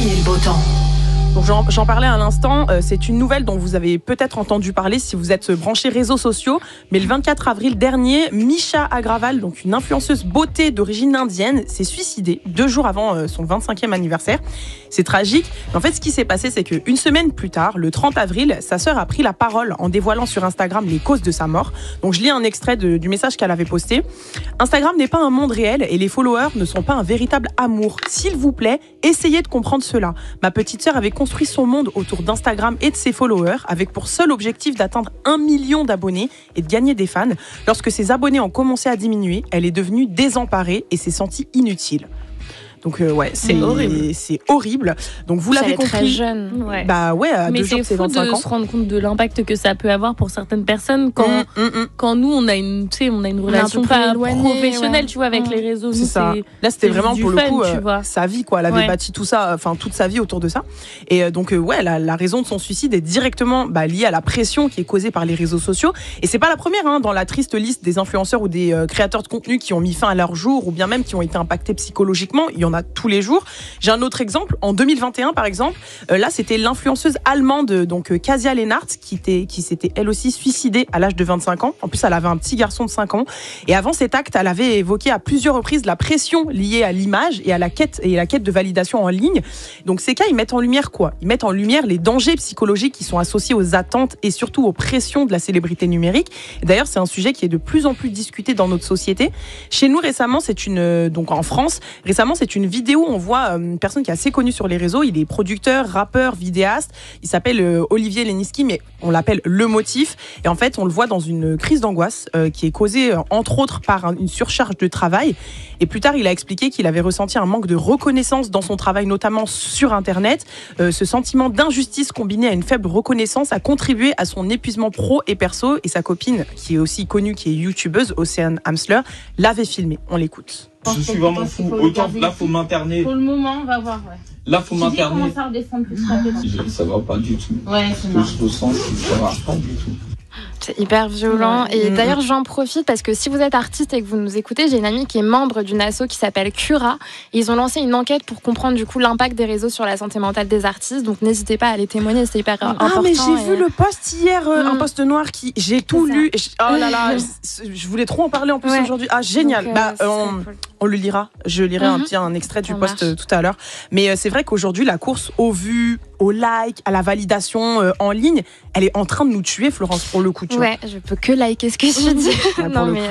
le beau temps. Donc j'en parlais à l'instant, c'est une nouvelle dont vous avez peut-être entendu parler si vous êtes branchés réseaux sociaux. Mais le 24 avril dernier, Misha Agrawal, donc une influenceuse beauté d'origine indienne, s'est suicidée 2 jours avant son 25e anniversaire. C'est tragique. Mais en fait, ce qui s'est passé, c'est qu'une semaine plus tard, le 30 avril, sa sœur a pris la parole en dévoilant sur Instagram les causes de sa mort. Donc je lis un extrait du message qu'elle avait posté. Instagram n'est pas un monde réel et les followers ne sont pas un véritable amour. S'il vous plaît, essayez de comprendre cela. Ma petite sœur avait construit son monde autour d'Instagram et de ses followers avec pour seul objectif d'atteindre 1 million d'abonnés et de gagner des fans. Lorsque ses abonnés ont commencé à diminuer, elle est devenue désemparée et s'est sentie inutile. Donc ouais, c'est horrible. Donc vous l'avez compris. Très jeune. Ouais. Bah ouais, à mais 2 jours, c'est 25 ans. De se rendre compte de l'impact que ça peut avoir pour certaines personnes quand nous on a une relation pas professionnelle, tu vois, avec les réseaux. C'est ça. Là, c'était vraiment pour le coup sa vie, quoi. Elle avait bâti tout ça, enfin toute sa vie autour de ça. Et donc ouais, la raison de son suicide est directement liée à la pression qui est causée par les réseaux sociaux. Et c'est pas la première dans la triste liste des influenceurs ou des créateurs de contenu qui ont mis fin à leur jour ou bien même qui ont été impactés psychologiquement. Il y en a tous les jours. J'ai un autre exemple. En 2021, par exemple, là, c'était l'influenceuse allemande, donc Kasia Lennart, qui s'était elle aussi suicidée à l'âge de 25 ans. En plus, elle avait un petit garçon de 5 ans. Et avant cet acte, elle avait évoqué à plusieurs reprises la pression liée à l'image et à la quête de validation en ligne. Donc, ces cas, ils mettent en lumière quoi ? Ils mettent en lumière les dangers psychologiques qui sont associés aux attentes et surtout aux pressions de la célébrité numérique. Et d'ailleurs, c'est un sujet qui est de plus en plus discuté dans notre société. Chez nous, récemment, donc en France, c'est une vidéo où on voit une personne qui est assez connue sur les réseaux. Il est producteur, rappeur, vidéaste. Il s'appelle Olivier Leniski, mais on l'appelle Le Motif. Et en fait, on le voit dans une crise d'angoisse qui est causée, entre autres, par une surcharge de travail. Et plus tard, il a expliqué qu'il avait ressenti un manque de reconnaissance dans son travail, notamment sur Internet. Ce sentiment d'injustice combiné à une faible reconnaissance a contribué à son épuisement pro et perso. Et sa copine, qui est aussi connue, qui est youtubeuse, Océane Hamsler, l'avait filmé. On l'écoute. Je suis vraiment fou. Autant là, faut m'interner. Pour le moment, on va voir. Ouais. Là, faut m'interner. Ça redescend plus rapidement. Ça va pas du tout. Ouais, c'est marrant. Je ressens, ça va pas du tout. C'est hyper violent. Et d'ailleurs, j'en profite parce que si vous êtes artiste et que vous nous écoutez, j'ai une amie qui est membre d'une asso qui s'appelle Cura. Et ils ont lancé une enquête pour comprendre du coup l'impact des réseaux sur la santé mentale des artistes. Donc n'hésitez pas à aller témoigner, c'est hyper important. Ah mais j'ai vu le post hier, un post noir qui j'ai tout lu. Et oh là là, je voulais trop en parler en plus aujourd'hui. Ah génial. Donc, on le lira. Je lirai un extrait du post tout à l'heure. Mais c'est vrai qu'aujourd'hui la course aux vues, au like, à la validation en ligne, elle est en train de nous tuer, Florence, pour le coup. Ouais, je peux que liker ce que tu dis. Non, mais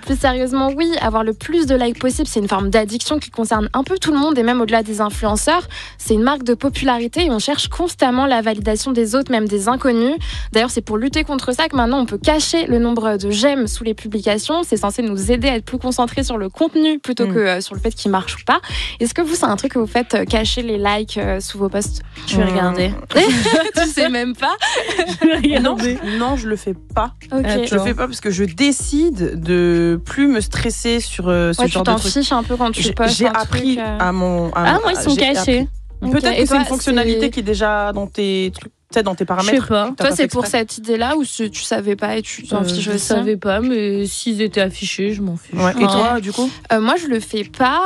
plus sérieusement, oui, avoir le plus de likes possible, c'est une forme d'addiction qui concerne un peu tout le monde et même au-delà des influenceurs. C'est une marque de popularité et on cherche constamment la validation des autres, même des inconnus. D'ailleurs, c'est pour lutter contre ça que maintenant on peut cacher le nombre de j'aime sous les publications. C'est censé nous aider à être plus concentrés sur le contenu plutôt que sur le fait qu'il marche ou pas. Est-ce que vous, c'est un truc que vous faites, cacher les likes sous vos posts? Je vais regarder. Tu sais même pas? Non, je le fais pas. Okay. Je le fais pas parce que je décide de plus me stresser sur ce genre de truc. Tu t'en fiches un peu quand tu postes. J'ai appris à mon. moi, ils sont cachés. Peut-être que c'est une fonctionnalité qui est déjà dans tes trucs. Dans tes paramètres. Je sais pas. Toi, c'est pour cette idée-là ou tu savais pas et tu t'en fiches aussi? Je savais pas, mais s'ils étaient affichés, je m'en fiche. Ouais. Et toi, du coup? Moi, je le fais pas,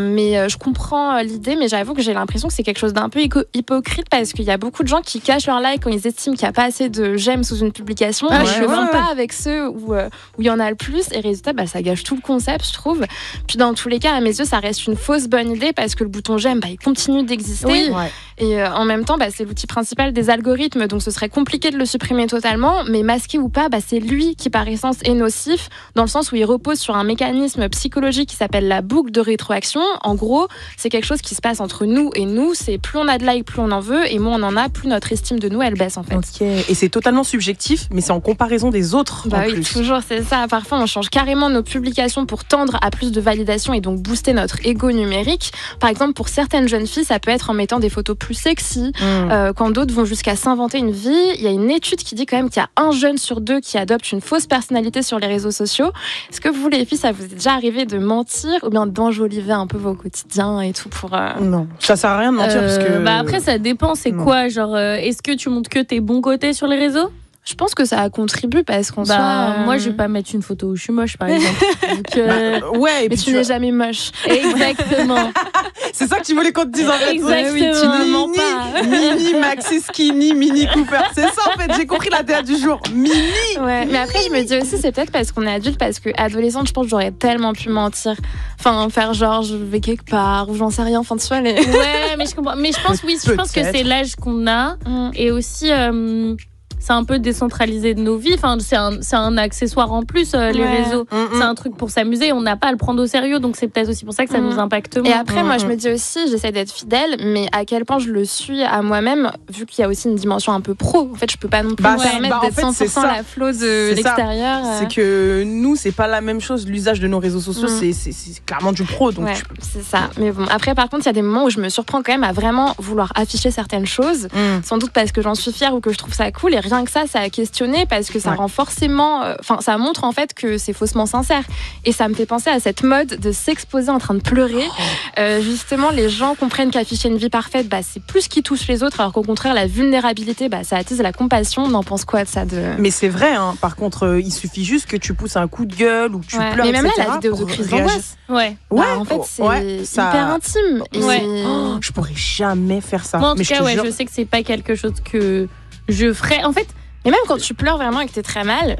mais je comprends l'idée, mais j'avoue que j'ai l'impression que c'est quelque chose d'un peu hypocrite parce qu'il y a beaucoup de gens qui cachent leur like quand ils estiment qu'il n'y a pas assez de j'aime sous une publication. Je ne vends pas avec ceux où il y en a le plus et résultat, ça gâche tout le concept, je trouve. Puis dans tous les cas, à mes yeux, ça reste une fausse bonne idée parce que le bouton j'aime, il continue d'exister. Oui. Et en même temps, c'est l'outil principal des algorithmes, donc ce serait compliqué de le supprimer totalement, mais masqué ou pas, c'est lui qui par essence est nocif, dans le sens où il repose sur un mécanisme psychologique qui s'appelle la boucle de rétroaction. En gros, c'est quelque chose qui se passe entre nous et nous, c'est plus on a de likes, plus on en veut, et moins on en a, plus notre estime de nous, elle baisse en fait. Ok, et c'est totalement subjectif, mais c'est en comparaison des autres en oui, plus. Toujours, c'est ça. Parfois, on change carrément nos publications pour tendre à plus de validation et donc booster notre ego numérique. Par exemple, pour certaines jeunes filles, ça peut être en mettant des photos plus sexy, quand d'autres vont jusqu'à s'inventer une vie. Il y a une étude qui dit quand même qu'il y a 1 jeune sur 2 qui adopte une fausse personnalité sur les réseaux sociaux. Est-ce que vous, les filles, ça vous est déjà arrivé de mentir ou bien d'enjoliver un peu vos quotidiens et tout pour... Non, ça sert à rien de mentir parce que... Après, ça dépend, c'est quoi? Genre, est-ce que tu montres que tes bons côtés sur les réseaux? Je pense que ça contribue parce qu'en soit. Moi, je vais pas mettre une photo où je suis moche, par exemple. Donc, ouais, mais tu n'es jamais moche. Exactement. C'est ça que tu voulais qu'on te dise en fait. Exactement. Oui, tu ne mens pas. Mini, Maxi Skinny, Mini Cooper. C'est ça en fait, j'ai compris la DA du jour. Mini. Ouais, mais après, je me dis aussi, c'est peut-être parce qu'on est adulte, parce que adolescente, je pense que j'aurais tellement pu mentir. Enfin, faire genre, je vais quelque part, ou j'en sais rien. Enfin, tu vois, les. Ouais, mais je comprends. Mais je pense, je pense que c'est l'âge qu'on a. Et aussi. C'est un peu décentralisé de nos vies. Enfin, c'est un accessoire en plus, les réseaux. C'est un truc pour s'amuser. On n'a pas à le prendre au sérieux. Donc, c'est peut-être aussi pour ça que ça nous impacte moins. Et après, moi, je me dis aussi, j'essaie d'être fidèle, mais à quel point je le suis à moi-même, vu qu'il y a aussi une dimension un peu pro. En fait, je peux pas non plus me permettre d'être 100% la flow de l'extérieur. C'est que nous, c'est pas la même chose. L'usage de nos réseaux sociaux, c'est clairement du pro. Donc c'est ça. Mais bon, après, par contre, il y a des moments où je me surprends quand même à vraiment vouloir afficher certaines choses. Sans doute parce que j'en suis fière ou que je trouve ça cool. Et rien que ça a questionné parce que ça rend forcément, ça montre en fait que c'est faussement sincère. Et ça me fait penser à cette mode de s'exposer en train de pleurer. Justement, les gens comprennent qu'afficher une vie parfaite, c'est plus qui touche les autres, alors qu'au contraire, la vulnérabilité, ça attise la compassion. On en pense quoi de ça Mais c'est vrai, hein. Par contre, il suffit juste que tu pousses un coup de gueule ou que tu pleures, mais même etc., là, la vidéo de crise d'angoisse. En fait, c'est hyper intime. Je pourrais jamais faire ça. Moi, en tout cas, je sais que c'est pas quelque chose que je ferais. En fait, et même quand tu pleures vraiment et que t'es très mal,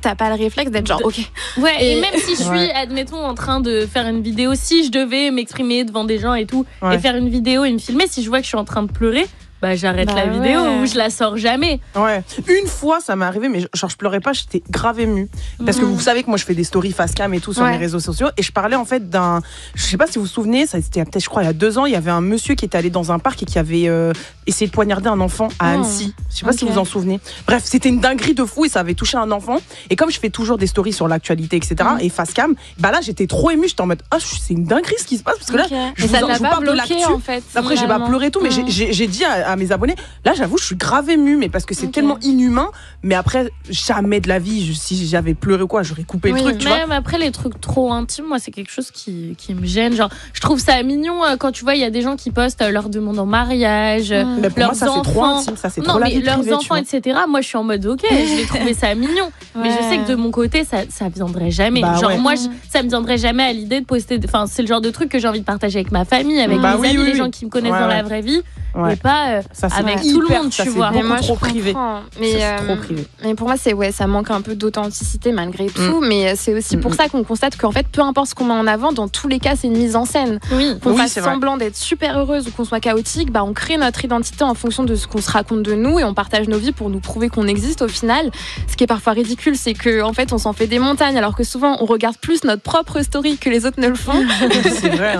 t'as pas le réflexe d'être genre ok. Ouais, et même si je suis, admettons, en train de faire une vidéo, si je devais m'exprimer devant des gens et tout, et faire une vidéo et me filmer, si je vois que je suis en train de pleurer, j'arrête la vidéo ou je la sors jamais. Ouais. Une fois, ça m'est arrivé, mais genre je pleurais pas, j'étais grave émue. Parce que vous savez que moi je fais des stories face cam et tout sur mes réseaux sociaux, et je parlais en fait d'un, je sais pas si vous vous souvenez, ça c'était peut-être je crois il y a 2 ans, il y avait un monsieur qui était allé dans un parc et qui avait essayé de poignarder un enfant à Annecy. Je sais pas si vous en souvenez. Bref, c'était une dinguerie de fou et ça avait touché un enfant. Et comme je fais toujours des stories sur l'actualité, etc. et face cam, là j'étais trop émue, j'étais en mode c'est une dinguerie ce qui se passe parce que là je vous parle de l'actu. En fait, après j'ai pas pleuré tout, mais j'ai dit à mes abonnés, là j'avoue je suis grave émue, mais parce que c'est tellement inhumain. Mais après jamais de la vie, si j'avais pleuré quoi, j'aurais coupé le truc, tu vois. Même après les trucs trop intimes, moi c'est quelque chose qui me gêne. Genre je trouve ça mignon quand tu vois il y a des gens qui postent leur demande en mariage, leurs enfants, c'est trop intime, ça c'est trop la vie privée, leurs enfants, etc. Moi je suis en mode ok, je vais trouver ça mignon, mais je sais que de mon côté ça viendrait jamais. Moi ça me viendrait jamais à l'idée de poster. Enfin c'est le genre de truc que j'ai envie de partager avec ma famille, avec mes amis, les gens qui me connaissent dans la vraie vie, et pas avec tout le monde, tu vois. Mais moi trop privé. Mais pour moi ça manque un peu d'authenticité malgré tout, mais c'est aussi pour ça qu'on constate qu'en fait peu importe ce qu'on met en avant, dans tous les cas c'est une mise en scène. Qu'on fasse semblant d'être super heureuse ou qu'on soit chaotique, on crée notre identité en fonction de ce qu'on se raconte de nous et on partage nos vies pour nous prouver qu'on existe au final. Ce qui est parfois ridicule, c'est que en fait on s'en fait des montagnes alors que souvent on regarde plus notre propre story que les autres ne le font. C'est vrai.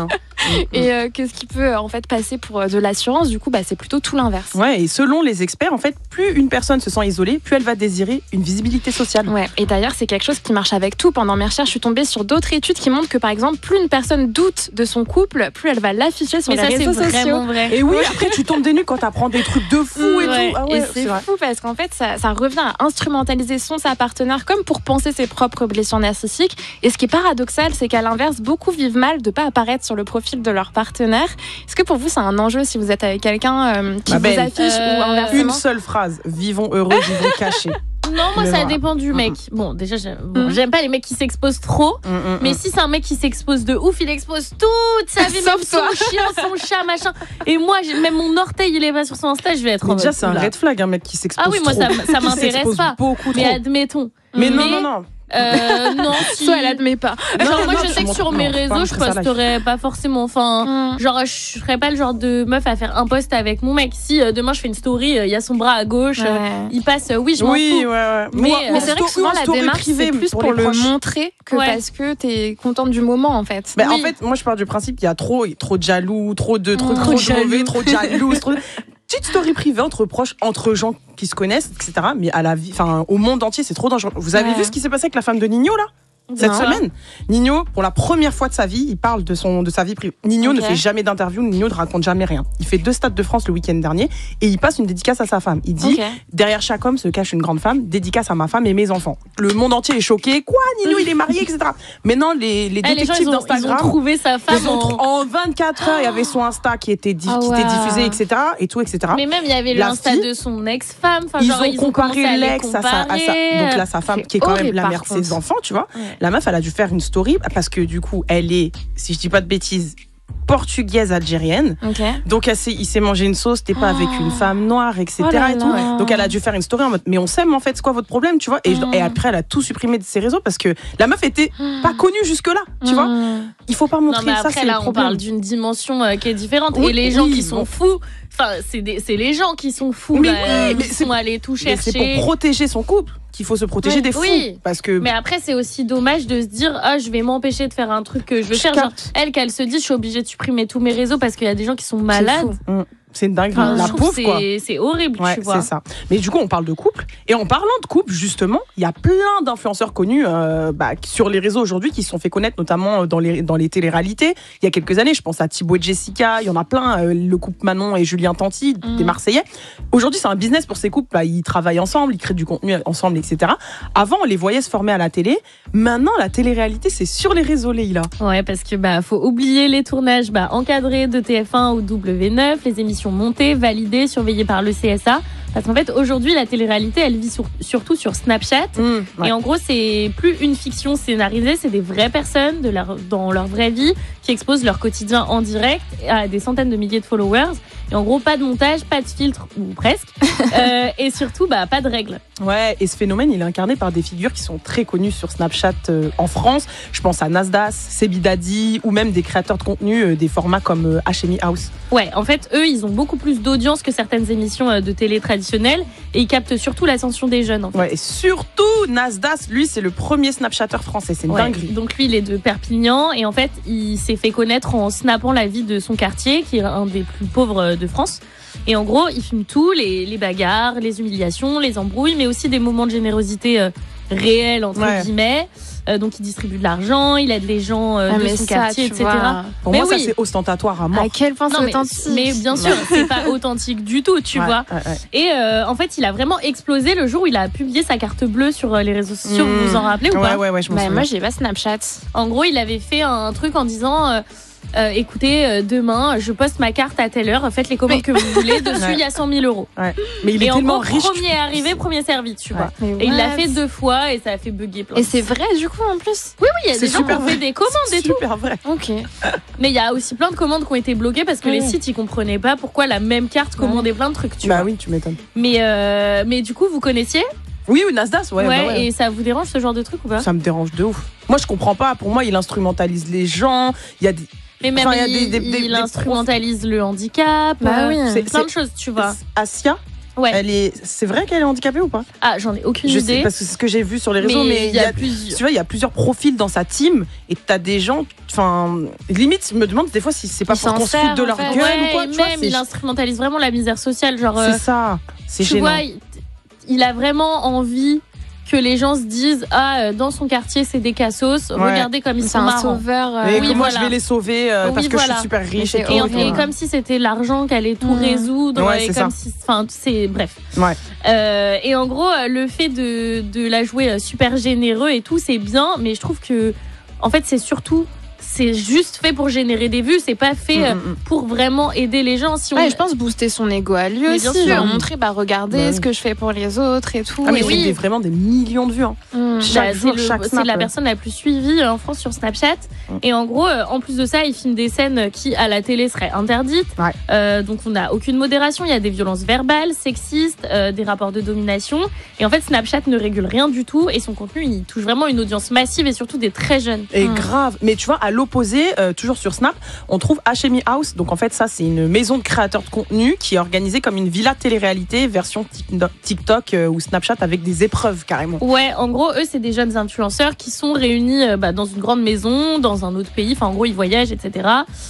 Et qu'est-ce qui peut en fait passer pour de l'assurance, du coup c'est plutôt tout l'inverse. Ouais, et selon les experts, en fait, plus une personne se sent isolée, plus elle va désirer une visibilité sociale. Ouais, et d'ailleurs, c'est quelque chose qui marche avec tout. Pendant mes recherches, je suis tombée sur d'autres études qui montrent que par exemple, plus une personne doute de son couple, plus elle va l'afficher sur les réseaux sociaux. Vrai. Et oui, après tu tombes des nues quand t'apprends des trucs de fou et tout. Ah ouais, et c'est fou parce qu'en fait, ça revient à instrumentaliser sa partenaire comme pour penser ses propres blessures narcissiques. Et ce qui est paradoxal, c'est qu'à l'inverse, beaucoup vivent mal de pas apparaître sur le profil de leur partenaire. Est-ce que pour vous, c'est un enjeu si vous êtes avec quelqu'un qui vous affiche ou inversement? Une seule phrase, vivons heureux, vivons cachés. Non, moi ça dépend du mec. Bon, déjà, j'aime pas les mecs qui s'exposent trop. Mais si c'est un mec qui s'expose de ouf, il expose toute sa vie, même son chien, son chat, machin. Et moi, même mon orteil, il est pas sur son Insta, je vais être en mode. Déjà, c'est un red flag, un mec qui s'expose trop. Ah oui, moi ça m'intéresse pas. Mais admettons. Mais non. Non, soit elle admet pas. Genre moi je sais que sur mes réseaux je posterais pas forcément, genre je ferais pas le genre de meuf à faire un post avec mon mec. Si demain je fais une story, il y a son bras à gauche, il passe, je m'en fous. Mais c'est vrai que souvent la démarche c'est plus pour le montrer que parce que t'es contente du moment en fait. En fait moi je pars du principe qu'il y a trop de jaloux, trop de trucs trop mauvais, trop de jaloux, petite story privée entre proches, entre gens qui se connaissent, etc. Mais à la vie, au monde entier, c'est trop dangereux. Vous avez vu ce qui s'est passé avec la femme de Nino là ? Cette semaine, Nino, pour la première fois de sa vie, il parle de sa vie privée. Nino ne fait jamais d'interview, Nino ne raconte jamais rien. Il fait 2 Stades de France le week-end dernier et il passe une dédicace à sa femme. Il dit, derrière chaque homme se cache une grande femme, dédicace à ma femme et mes enfants. Le monde entier est choqué. Quoi, Nino, il est marié, etc. Maintenant, les détectives d'Instagram... Ils ont trouvé sa femme en 24 heures, il y avait son Insta qui était diffusé, etc. Et tout, etc. Mais même, il y avait l'Insta de son ex-femme. Enfin, ils ont comparé l'ex à sa... Donc là, sa femme, qui est quand même la mère de ses enfants, tu vois. La meuf, elle a dû faire une story parce que du coup, elle est, si je dis pas de bêtises, portugaise algérienne. Donc il s'est mangé une sauce, t'es pas avec une femme noire, etc. et tout. Donc elle a dû faire une story en mode mais on s'aime en fait, c'est quoi votre problème, tu vois. Et après elle a tout supprimé de ses réseaux parce que la meuf était pas connue jusque là, tu vois. Il faut pas montrer ça, c'est là le problème. On parle d'une dimension qui est différente et les gens qui sont fous, enfin c'est les gens qui sont fous, mais sont allés tout chercher. C'est pour protéger son couple qu'il faut se protéger des fous. Parce que... Mais après, c'est aussi dommage de se dire je vais m'empêcher de faire un truc que je veux faire. Genre, qu'elle se dit, je suis obligée de supprimer tous mes réseaux parce qu'il y a des gens qui sont malades. C'est une dinguerie. La pauvre, quoi. C'est horrible, tu vois. C'est ça. Mais du coup, on parle de couple. Et en parlant de couple, justement, il y a plein d'influenceurs connus sur les réseaux aujourd'hui qui se sont fait connaître, notamment dans les téléréalités. Il y a quelques années, je pense à Thibaut et Jessica. Il y en a plein. Le couple Manon et Julien Tanti, des Marseillais. Aujourd'hui, c'est un business pour ces couples. Ils travaillent ensemble, ils créent du contenu ensemble, etc. Avant, on les voyait se former à la télé. Maintenant, la télé-réalité, c'est sur les réseaux, Leïla. Ouais, parce que faut oublier les tournages encadrés de TF1 ou W9, les émissions montées, validées, surveillées par le CSA. Parce qu'en fait, aujourd'hui, la télé-réalité, elle vit surtout sur Snapchat. Et en gros, c'est plus une fiction scénarisée, c'est des vraies personnes dans leur vraie vie qui exposent leur quotidien en direct à des centaines de milliers de followers. Et en gros, pas de montage, pas de filtre, ou presque. Et surtout, pas de règles. Ouais, et ce phénomène, il est incarné par des figures qui sont très connues sur Snapchat en France. Je pense à Nasdaq, Sebi Daddy, ou même des créateurs de contenu, des formats comme HMI House. Ouais, en fait, eux, ils ont beaucoup plus d'audience que certaines émissions de télé traditionnelles. Et ils captent surtout l'attention des jeunes, en fait. Ouais, et surtout, Nasdaq, lui, c'est le premier snapchatter français. C'est une dinguerie. Donc lui, il est de Perpignan. Et en fait, il s'est fait connaître en snappant la vie de son quartier, qui est un des plus pauvres de France. Et en gros, il filme tout, les bagarres, les humiliations, les embrouilles, mais aussi des moments de générosité réels, entre guillemets. Donc il distribue de l'argent, il aide les gens de son quartier, etc. Pour moi, ça c'est ostentatoire à mort. À quel point c'est authentique. Mais bien sûr, c'est pas authentique du tout, tu vois. Et en fait, il a vraiment explosé le jour où il a publié sa carte bleue sur les réseaux sociaux. Vous vous en rappelez ou pas? Ouais, je me souviens. Moi, j'ai pas Snapchat. En gros, il avait fait un truc en disant... écoutez, demain, je poste ma carte à telle heure, faites les commandes que vous voulez. Dessus, il y a 100 000 euros. Mais il est tellement riche. Premier arrivé, premier servi, tu vois. Et il l'a fait 2 fois et ça a fait bugger plein. Et c'est vrai, du coup, en plus? Oui, il y a des gens qui ont fait des commandes et tout. C'est super vrai. Ok. Mais il y a aussi plein de commandes qui ont été bloquées parce que les sites, ils comprenaient pas pourquoi la même carte commandait plein de trucs, tu vois. Oui, tu m'étonnes. Mais du coup, vous connaissiez? Oui, Nasdaq, ouais. Et ça vous dérange ce genre de truc ou pas? Ça me dérange de ouf. Moi, je comprends pas. Pour moi, il instrumentalise les gens. Il y a des... Mais même il instrumentalise le handicap. C'est plein de choses, tu vois. Asia, c'est vrai qu'elle est handicapée ou pas? Ah, j'en ai aucune idée. Parce que c'est ce que j'ai vu sur les réseaux. Mais il y a tu vois, il y a plusieurs profils dans sa team et t'as des gens. Enfin, limite, je me demande des fois si c'est pas pour qu'on se foute de leur gueule ou quoi. Même, il instrumentalise vraiment la misère sociale, genre. C'est ça. C'est gênant. Tu vois, il a vraiment envie que les gens se disent dans son quartier c'est des cassos, regardez comme ils sont marrants. C'est un sauveur. Et moi je vais les sauver parce que je suis super riche et comme si c'était l'argent qui allait tout résoudre et comme si c'est bref. Et en gros le fait de la jouer super généreux et tout c'est bien, mais je trouve que en fait c'est juste fait pour générer des vues, c'est pas fait pour vraiment aider les gens. Je pense booster son ego à lui aussi, bien sûr. Montrer, regardez ce que je fais pour les autres et tout. Mais il fait vraiment des millions de vues. Chaque jour, chaque snap. C'est la personne la plus suivie en France sur Snapchat. Et en gros, en plus de ça, il filme des scènes qui, à la télé, seraient interdites. Donc on n'a aucune modération, il y a des violences verbales, sexistes, des rapports de domination. Et en fait, Snapchat ne régule rien du tout. Et son contenu, il touche vraiment une audience massive et surtout des très jeunes. Et grave. Mais tu vois, à l'opposé, toujours sur Snap, on trouve HMI House. Donc en fait, ça, c'est une maison de créateurs de contenu qui est organisée comme une villa télé-réalité version TikTok ou Snapchat avec des épreuves carrément. Ouais, en gros, eux, c'est des jeunes influenceurs qui sont réunis dans une grande maison, dans un autre pays. Enfin, en gros, ils voyagent, etc.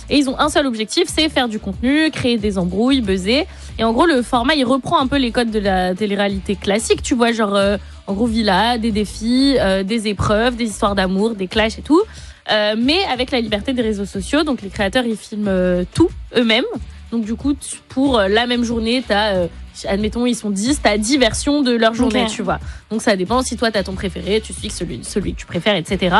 Et ils ont un seul objectif, c'est faire du contenu, créer des embrouilles, buzzer. Et en gros, le format, il reprend un peu les codes de la télé-réalité classique. Tu vois, genre, En gros, villa, des défis, des épreuves, des histoires d'amour, des clashs et tout. Mais avec la liberté des réseaux sociaux. Donc, les créateurs, ils filment tout eux-mêmes. Donc, du coup, pour la même journée, t'as... admettons, ils sont 10, t'as 10 versions de leur journée, tu vois. Donc, ça dépend. Si toi, t'as ton préféré, tu suis celui que tu préfères, etc.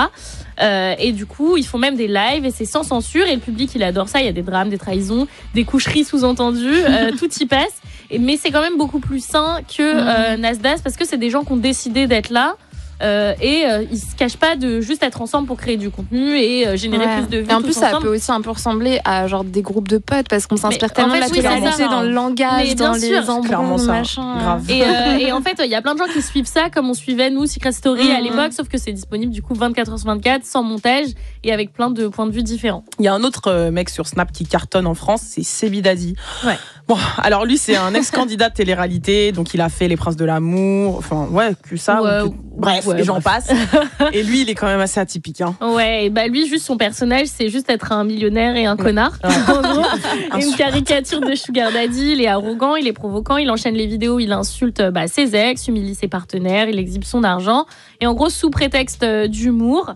Et du coup, ils font même des lives et c'est sans censure. Et le public, il adore ça. Il y a des drames, des trahisons, des coucheries sous-entendues. Tout y passe. Mais c'est quand même beaucoup plus sain que Nasdaq parce que c'est des gens qui ont décidé d'être là. Ils se cachent pas de juste être ensemble pour créer du contenu et générer plus de vues. Et en plus, ça peut aussi un peu ressembler à genre des groupes de potes parce qu'on s'inspire tellement de la télé dans le langage, dans les embrouilles, machin. Et en fait, il y a plein de gens qui suivent ça comme on suivait nous Secret Story à l'époque, sauf que c'est disponible du coup 24h/24 sans montage et avec plein de points de vue différents. Il y a un autre mec sur Snap qui cartonne en France, c'est Sebi Daddy. Ouais. Bon, alors lui, c'est un ex-candidat de télé-réalité, donc il a fait Les Princes de l'amour, enfin ouais, que ça. Bref, et j'en passe. Et lui, il est quand même assez atypique. Hein. Ouais, et bah lui, juste son personnage, c'est juste être un millionnaire et un connard. En gros, une caricature de Sugar Daddy. Il est arrogant, il est provoquant, il enchaîne les vidéos, il insulte ses ex, humilie ses partenaires, il exhibe son argent. Et en gros, sous prétexte d'humour,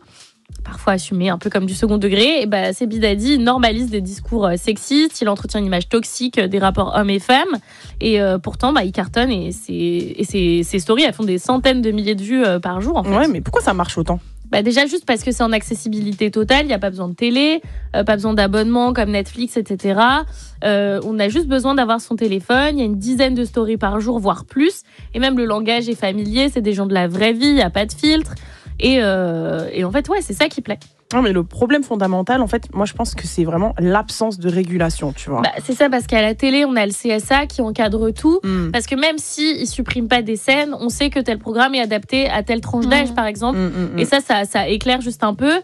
parfois assumé, un peu comme du second degré, et bah, Sebi Daddy normalise des discours sexistes, il entretient une image toxique des rapports hommes et femmes, et pourtant bah, il cartonne et ses stories, elles font des centaines de milliers de vues par jour. En fait. Ouais, mais pourquoi ça marche autant ? Bah déjà juste parce que c'est en accessibilité totale, il n'y a pas besoin de télé, pas besoin d'abonnement comme Netflix, etc. On a juste besoin d'avoir son téléphone, il y a une dizaine de stories par jour, voire plus, et même le langage est familier, c'est des gens de la vraie vie, il n'y a pas de filtre. Et en fait, ouais, c'est ça qui plaît. Non, mais le problème fondamental, en fait, moi, je pense que c'est vraiment l'absence de régulation, tu vois. Bah, c'est ça, parce qu'à la télé, on a le CSA qui encadre tout. Parce que même s'ils ne suppriment pas des scènes, on sait que tel programme est adapté à telle tranche d'âge, par exemple. Et ça éclaire juste un peu.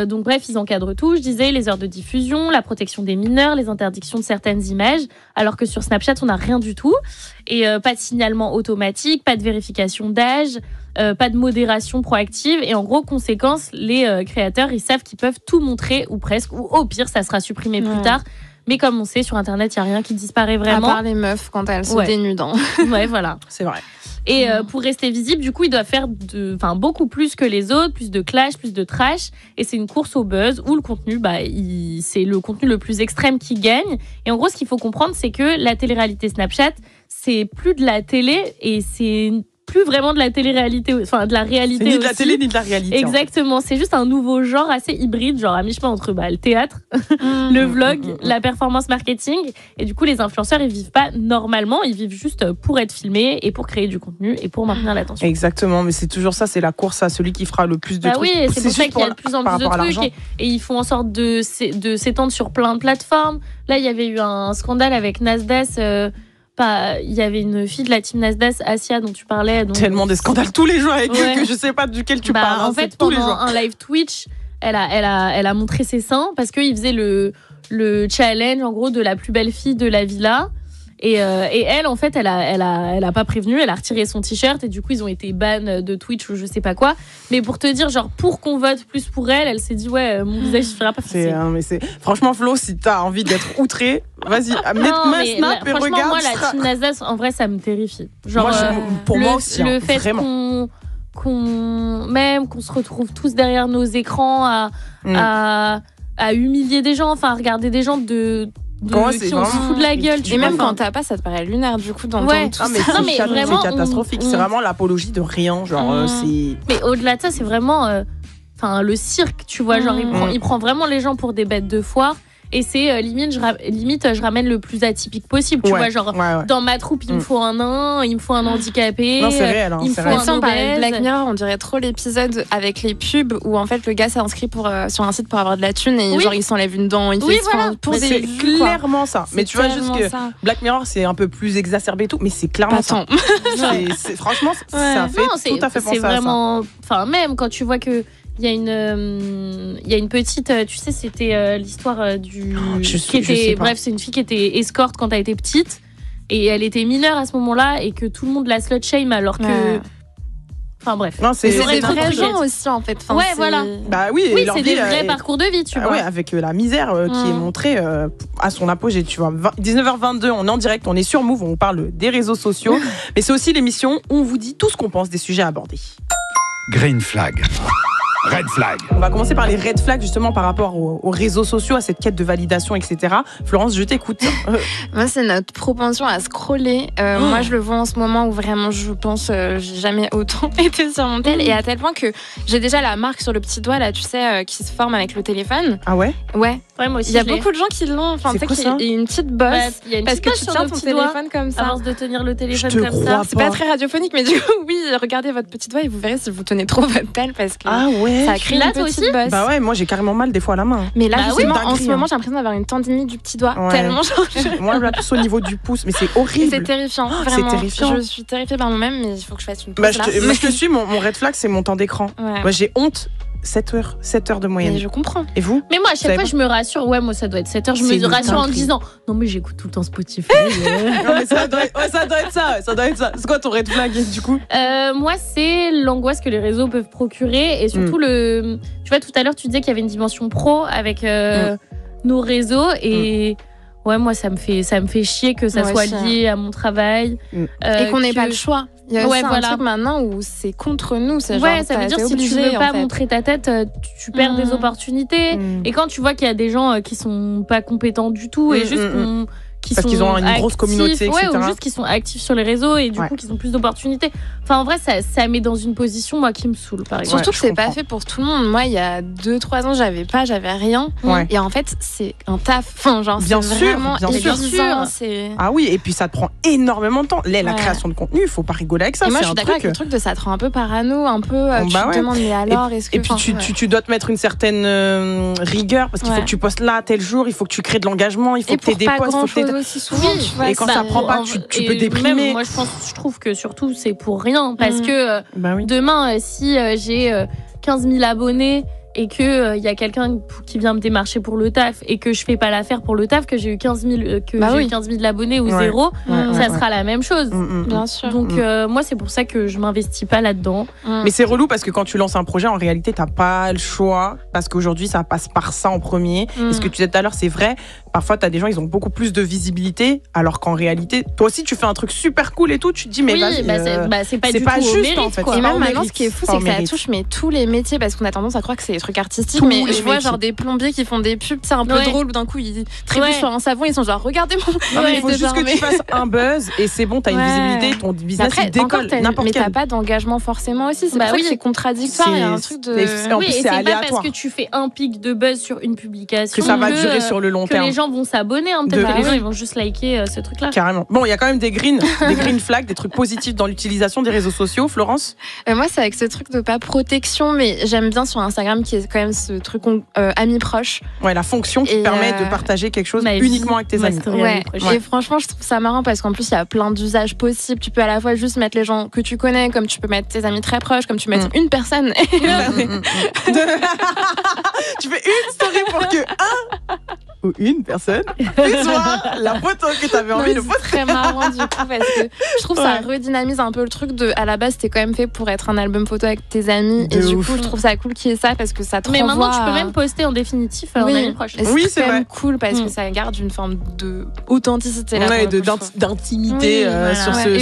Donc bref, ils encadrent tout. Je disais, les heures de diffusion, la protection des mineurs, les interdictions de certaines images. Alors que sur Snapchat, on n'a rien du tout. Et pas de signalement automatique, pas de vérification d'âge. Pas de modération proactive et en gros conséquence les créateurs ils savent qu'ils peuvent tout montrer ou presque ou au pire ça sera supprimé plus tard mais comme on sait sur internet il y a rien qui disparaît vraiment à part les meufs quand elles se dénudent. Ouais voilà c'est vrai et pour rester visible du coup ils doivent faire beaucoup plus que les autres, plus de clash, plus de trash et c'est une course au buzz où le contenu c'est le contenu le plus extrême qui gagne et en gros ce qu'il faut comprendre c'est que la télé-réalité Snapchat c'est plus de la télé et c'est plus vraiment de la télé-réalité, enfin de la réalité c'est ni de la télé ni de la réalité. Exactement, en fait. C'est juste un nouveau genre assez hybride, genre à mi-chemin entre le théâtre, le vlog, la performance marketing. Et du coup, les influenceurs, ils vivent pas normalement, ils vivent juste pour être filmés et pour créer du contenu et pour maintenir l'attention. Exactement, mais c'est toujours ça, c'est la course à celui qui fera le plus de trucs. Oui, c'est pour ça qu'il y a de plus en plus de trucs et ils font en sorte de s'étendre sur plein de plateformes. Là, il y avait eu un scandale avec Nasdaq. Il y avait une fille de la team Nasdaq, Asia, dont tu parlais. Tellement des scandales tous les jours avec eux que je sais pas duquel tu parles. En fait, pendant un live Twitch, elle a montré ses seins parce qu'il faisait le challenge en gros de la plus belle fille de la villa. Et elle, en fait, elle a pas prévenu, elle a retiré son t-shirt et du coup, ils ont été ban de Twitch ou je sais pas quoi. Mais pour te dire, genre, pour qu'on vote plus pour elle, elle s'est dit, ouais, mon visage suffira pas. Franchement, Flo, si t'as envie d'être outré, vas-y, mets Snap et regarde. Moi, la team Nasdaq, en vrai, ça me terrifie. Genre, moi aussi, le fait vraiment. qu'on se retrouve tous derrière nos écrans à humilier des gens, enfin, à regarder des gens qui on se fout de la gueule. Et même quand t'as pas, ça te paraît lunaire du coup d'entendre tout ça. Mais vraiment, c'est catastrophique. C'est vraiment l'apologie de rien. Genre, c'est. Mais au-delà de ça, c'est vraiment, le cirque, tu vois. Genre, il prend vraiment les gens pour des bêtes de foire. Et c'est limite, je ramène le plus atypique possible. Tu vois, genre, dans ma troupe, il me faut un nain, il me faut un handicapé. Non, c'est réel. Il me faut un obèse. Black Mirror, on dirait trop l'épisode avec les pubs où en fait le gars s'est inscrit sur un site pour avoir de la thune et genre il s'enlève une dent, il fait pour des vues. C'est clairement ça. Mais tu vois juste que Black Mirror, c'est un peu plus exacerbet et tout, mais c'est clairement ça. Franchement, ça fait tout à fait penser à ça. C'est vraiment. Enfin, même quand tu vois que. Il y a une petite, tu sais, c'était l'histoire bref, c'est une fille qui était escorte quand elle était petite et elle était mineure à ce moment-là et que tout le monde la slut shame alors que Enfin bref. Non, c'est des vrais gens aussi en fait. Enfin, voilà. Bah oui, c'est des vrais parcours de vie, tu vois. Ouais, avec la misère qui est montrée à son apogée, tu vois. 19h22, on est en direct, on est sur Move, on vous parle des réseaux sociaux, mais c'est aussi l'émission où on vous dit tout ce qu'on pense des sujets abordés. Green flag. Red flag. On va commencer par les red flags justement par rapport aux réseaux sociaux, à cette quête de validation, etc. Florence, je t'écoute. Moi, c'est notre propension à scroller. Moi, je le vois en ce moment où vraiment, je pense, j'ai jamais autant été sur mon tel et à tel point que j'ai déjà la marque sur le petit doigt là, tu sais, qui se forme avec le téléphone. Ah ouais. Ouais. Moi aussi. Il y a beaucoup de gens qui l'ont. Enfin, tu sais qu'il y a une petite bosse parce que tu tiens ton téléphone comme ça. À force de tenir le téléphone comme ça. C'est pas très radiophonique, mais du coup, oui, regardez votre petit doigt et vous verrez si vous tenez trop votre tel parce que. Ah ouais. Ça crée une petite bosse. Bah ouais, moi j'ai carrément mal des fois à la main. Mais là, justement, en ce moment, j'ai l'impression d'avoir une tendinite du petit doigt. Tellement moi, là, plus au niveau du pouce, mais c'est horrible. C'est terrifiant, vraiment. C'est terrifiant. Je suis terrifiée par moi-même, mais il faut que je fasse une pause là. Moi, je te suis, mon red flag, c'est mon temps d'écran. Moi, j'ai honte. 7 heures de moyenne. Mais je comprends. Et vous? Mais moi, à chaque fois, je me rassure. Ouais, moi, ça doit être 7 heures. Je me rassure en disant non, mais j'écoute tout le temps Spotify. Non, mais ça doit être ça. C'est quoi ton red flag, du coup? Moi, c'est l'angoisse que les réseaux peuvent procurer. Et surtout, tu vois, tout à l'heure, tu disais qu'il y avait une dimension pro avec nos réseaux. Et. Ouais, moi, ça me fait chier que ça soit lié à mon travail. Et qu'on n'ait pas le choix. Il y a aussi un truc maintenant où c'est contre nous. C'est genre, ça veut dire si tu veux pas montrer ta tête, tu perds des opportunités. Et quand tu vois qu'il y a des gens qui sont pas compétents du tout et juste parce qu'ils ont une grosse communauté, etc. Ou juste qui sont actifs sur les réseaux et du coup qui ont plus d'opportunités. Enfin, en vrai, ça met dans une position, moi, qui me saoule, par exemple. Surtout que c'est pas fait pour tout le monde. Moi, il y a 2-3 ans, j'avais rien. Et en fait, c'est un taf. Enfin, genre, bien c'est sûr, vraiment épuisant. Ah oui, et puis ça te prend énormément de temps. La création de contenu, il faut pas rigoler avec ça. Et moi, je suis d'accord avec le truc de ça te rend un peu parano, un peu. Tu te demandes, mais alors, est-ce que. Et puis, tu dois te mettre une certaine rigueur parce qu'il faut que tu postes là, tel jour, il faut que tu crées de l'engagement, il faut que tu aies des posts. Et quand ça prend pas, tu peux déprimer. Même, moi, je trouve que surtout, c'est pour rien. Parce que demain, si j'ai 15 000 abonnés et qu'il y a quelqu'un qui vient me démarcher pour le taf et que je fais pas l'affaire pour le taf, que j'ai eu 15 000 abonnés ou zéro, ça sera la même chose. Bien sûr. Donc moi, c'est pour ça que je m'investis pas là-dedans. Mais c'est relou parce que quand tu lances un projet, en réalité, t'as pas le choix parce qu'aujourd'hui, ça passe par ça en premier. Et ce que tu disais tout à l'heure, c'est vrai. Parfois, t'as des gens, ils ont beaucoup plus de visibilité, alors qu'en réalité, toi aussi, tu fais un truc super cool et tout. Tu te dis, mais c'est pas juste mérite, en fait. Quoi. Et même maintenant, ce qui est fou, c'est que ça touche tous les métiers parce qu'on a tendance à croire que c'est des trucs artistiques. Mais je vois genre des plombiers qui font des pubs, c'est un peu drôle où d'un coup ils trébuchent sur un savon, ils sont genre regardez mon. Il faut juste que tu fasses un buzz et c'est bon, t'as une visibilité, ton business il décolle. Mais t'as pas d'engagement forcément aussi. C'est pour ça que c'est contradictoire. Il y a un truc de. Oui, et c'est pas parce que tu fais un pic de buzz sur une publication que ça va durer sur le long terme. Que les gens vont s'abonner. Peut-être que les gens ils vont juste liker ce truc-là. Carrément. Bon, il y a quand même des green flags, des trucs positifs dans l'utilisation des réseaux sociaux. Florence? Moi, c'est avec ce truc de pas protection, mais j'aime bien sur Instagram qui est quand même ce truc amis proches. Ouais, la fonction qui permet de partager quelque chose uniquement avec tes amis. Ouais. Et franchement, je trouve ça marrant parce qu'en plus, il y a plein d'usages possibles. Tu peux à la fois juste mettre les gens que tu connais, comme tu peux mettre tes amis très proches, comme tu peux mettre une personne. Tu fais une story pour que ou une personne soit la photo que tu avais envie de poster. C'est très marrant du coup parce que je trouve ça redynamise un peu le truc de à la base c'était quand même fait pour être un album photo avec tes amis et du coup je trouve ça cool qu'il y ait ça parce que ça te renvoie. Mais maintenant tu peux même poster en définitif en amis proches. Oui, c'est quand même cool parce que ça garde une forme de authenticité là. Ouais, d'intimité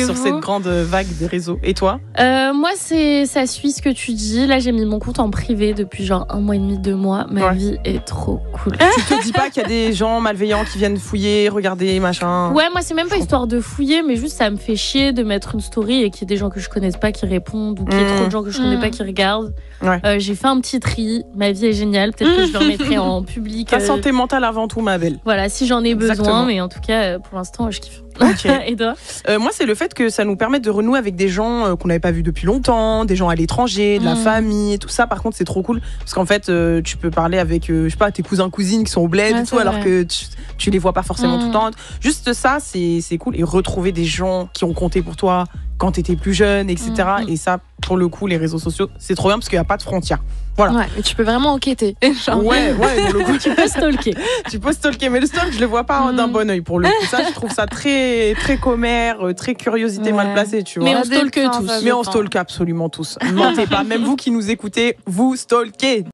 sur cette grande vague des réseaux. Et toi? Moi ça suit ce que tu dis. Là j'ai mis mon compte en privé depuis genre 1 mois et demi, 2 mois. Ma vie est trop cool. Tu te dis pas qu'il y a des gens malveillants qui viennent fouiller, regarder, machin? Ouais, moi c'est même pas histoire de fouiller, mais juste ça me fait chier de mettre une story et qu'il y ait des gens que je connaisse pas qui répondent ou qu'il y ait trop de gens que je connais pas qui regardent. J'ai fait un petit tri, ma vie est géniale, peut-être que je le remettrai en public. Ta santé mentale avant tout, ma belle. Voilà, si j'en ai besoin, mais en tout cas pour l'instant je kiffe. Et toi? Moi c'est le fait que ça nous permette de renouer avec des gens qu'on n'avait pas vus depuis longtemps, des gens à l'étranger, de la famille et tout ça. Par contre c'est trop cool parce qu'en fait tu peux parler avec je sais pas tes cousins cousines qui sont au bled et tout alors que tu les vois pas forcément tout le temps. Juste ça c'est cool et retrouver des gens qui ont compté pour toi quand t'étais plus jeune, etc. Et ça, pour le coup, les réseaux sociaux, c'est trop bien parce qu'il n'y a pas de frontières. Voilà. Ouais, mais tu peux vraiment enquêter. Ouais, pour le coup, tu peux stalker. Tu peux stalker, mais le stalk, je le vois pas d'un bon œil pour le coup. Ça, je trouve ça très, très commère, très curiosité mal placée, tu vois. Mais on stalke tous. Mais on stalke absolument tous. Ne mentez pas, même vous qui nous écoutez, vous stalkez.